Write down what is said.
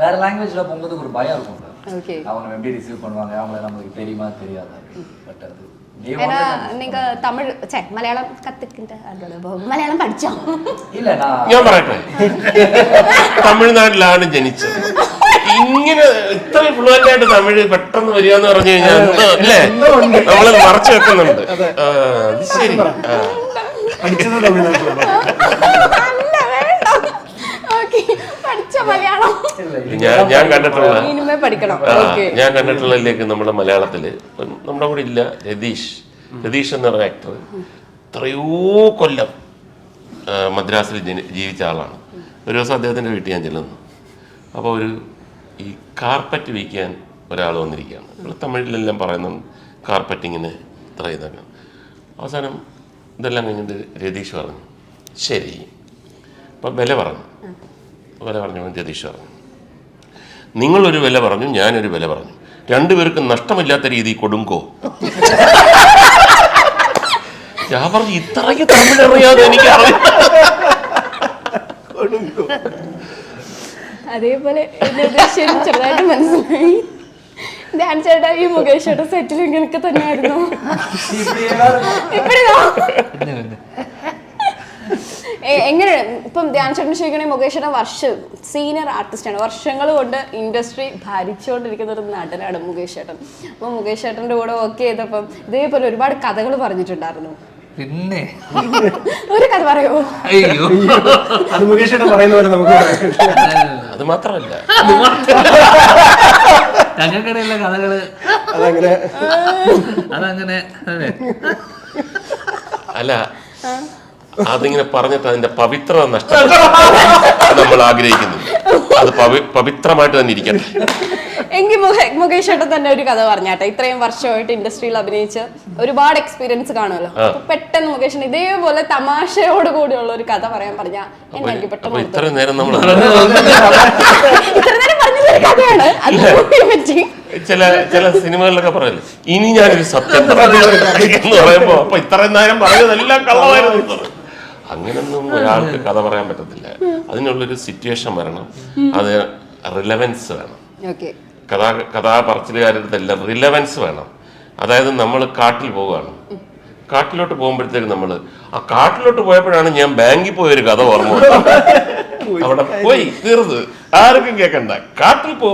வேற லாங்குவேஜ்ல போகும்போது ஒரு பயம் இருக்கும். அவங்க எப்படி ரிசீவ் பண்ணுவாங்க, அவங்கள நமக்கு தெரியுமா தெரியாதா. பட் அது ஏன்னா நீங்க தமிழ் മലയാളം കത്തിക്കിന്റെ മലയാളം പഠിച്ചോ? ഇല്ല, ഞാൻ പറയട്ടെ, തമിഴ്നാട്ടിലാണ് ജനിച്ചത്. ഇങ്ങനെ ഇത്ര ഫ്ലുവന്റ് ആയിട്ട് തമിഴ് പെട്ടെന്ന് വരിക എന്ന് പറഞ്ഞു കഴിഞ്ഞാൽ അല്ലേ, നമ്മള് മറച്ചു വെക്കുന്നുണ്ട്. അത് ശരി. ഞാൻ കണ്ടിട്ടുള്ളതിലേക്ക് നമ്മുടെ മലയാളത്തില് നമ്മുടെ കൂടെ ഇല്ല രതീഷ് എന്ന് പറഞ്ഞ ആക്ടർ എത്രയോ കൊല്ലം മദ്രാസിൽ ജീവിച്ച ആളാണ്. ഒരു ദിവസം അദ്ദേഹത്തിൻ്റെ വീട്ടിൽ ഞാൻ ചെല്ലുന്നു. അപ്പോൾ ഈ കാർപ്പറ്റ് വിൽക്കാൻ ഒരാൾ വന്നിരിക്കുകയാണ്. ഇവിടെ തമിഴിലെല്ലാം പറയുന്നുണ്ട് കാർപ്പറ്റിങ്ങിന് ഇത്ര ഇതൊക്കെ. അവസാനം ഇതെല്ലാം കഴിഞ്ഞിട്ട് രതീഷ് പറഞ്ഞു ശരി, അപ്പം വില പറഞ്ഞു രതീഷ് പറഞ്ഞു, നിങ്ങളൊരു വില പറഞ്ഞു, ഞാനൊരു വില പറഞ്ഞു, രണ്ടുപേർക്കും നഷ്ടമില്ലാത്ത രീതി കൊടുങ്കോ. ഞാൻ പറഞ്ഞു ഇത്രയ്ക്ക് തമിഴറിയാതെ എനിക്ക് അറിയാം. അതേപോലെ ചെറുതായിട്ട് മനസ്സിലായി. ധ്യാൻ ചേട്ടാ ഈ മുകേഷ് ചേട്ടാ സെറ്റിൽ ഇങ്ങനെയൊക്കെ തന്നെയായിരുന്നു. എങ്ങനെ ഇപ്പം ധ്യാൻ ചേട്ടൻ ചോദിക്കണെങ്കിൽ മുകേഷ് ചേട്ടൻ സീനിയർ ആർട്ടിസ്റ്റാണ്. വർഷങ്ങൾ കൊണ്ട് ഇൻഡസ്ട്രി ഭരിച്ചുകൊണ്ടിരിക്കുന്ന ഒരു നടനാണ് മുകേഷ് ചേട്ടൻ. അപ്പൊ മുകേഷ് ചേട്ടൻ്റെ കൂടെ വർക്ക് ചെയ്തപ്പം ഇതേപോലെ ഒരുപാട് കഥകൾ പറഞ്ഞിട്ടുണ്ടായിരുന്നു. പിന്നെ ഒരു കഥ പറയോ? അയ്യോ, അത് മുകേഷ് ചേട്ടൻ പറയുന്ന പോലെ നമുക്ക് അത് മാത്രമല്ല ഞങ്ങൾക്കിടയിലുള്ള കഥകള് അതങ്ങനെ അല്ല, അതിങ്ങനെ പറഞ്ഞിട്ട് അതിന്റെ പവിത്രത നഷ്ടപ്പെട്ടു നമ്മൾ ആഗ്രഹിക്കുന്നില്ല. അത് പവിത്രമായിട്ട് തന്നെ ഇരിക്കട്ടെ. എങ്കിൽ മുകേഷ് ചേട്ടൻ തന്നെ ഒരു കഥ പറഞ്ഞാട്ടെ. ഇത്രയും വർഷമായിട്ട് ഇൻഡസ്ട്രിയിൽ അഭിനയിച്ച് ഒരുപാട് എക്സ്പീരിയൻസ് കാണുമല്ലോ. പെട്ടെന്ന് മുകേഷിന് ഇതേപോലെ തമാശയോട് കൂടിയുള്ള ഒരു കഥ പറയാൻ പറഞ്ഞാൽ എനിക്ക് പെട്ടെന്ന് ഇത്ര നേരം കഥയാണ് ചില സിനിമകളിലൊക്കെ പറയല്ലേ ഇനി ഞാനൊരു സത്യം എന്ന് പറയുമ്പോ അപ്പൊ ഇത്രയും നേരം പറഞ്ഞതെല്ലാം കള്ളമായിരുന്നു. അങ്ങനൊന്നും ഒരാൾക്ക് കഥ പറയാൻ പറ്റത്തില്ല. അതിനുള്ളൊരു സിറ്റുവേഷൻ വരണം, അത് റിലവൻസ് വേണം. കഥാപറച്ചിലുകാരുടെ റിലവൻസ് വേണം. അതായത് നമ്മൾ കാട്ടിൽ പോവുകയാണ്, കാട്ടിലോട്ട് പോകുമ്പോഴത്തേക്ക് നമ്മൾ ആ കാട്ടിലോട്ട് പോയപ്പോഴാണ് ഞാൻ ബാങ്കിൽ പോയൊരു കഥ ഓർമ്മ. അവിടെ പോയി തീർന്ന് ആർക്കും കേൾക്കണ്ട. കാട്ടിൽ പോകും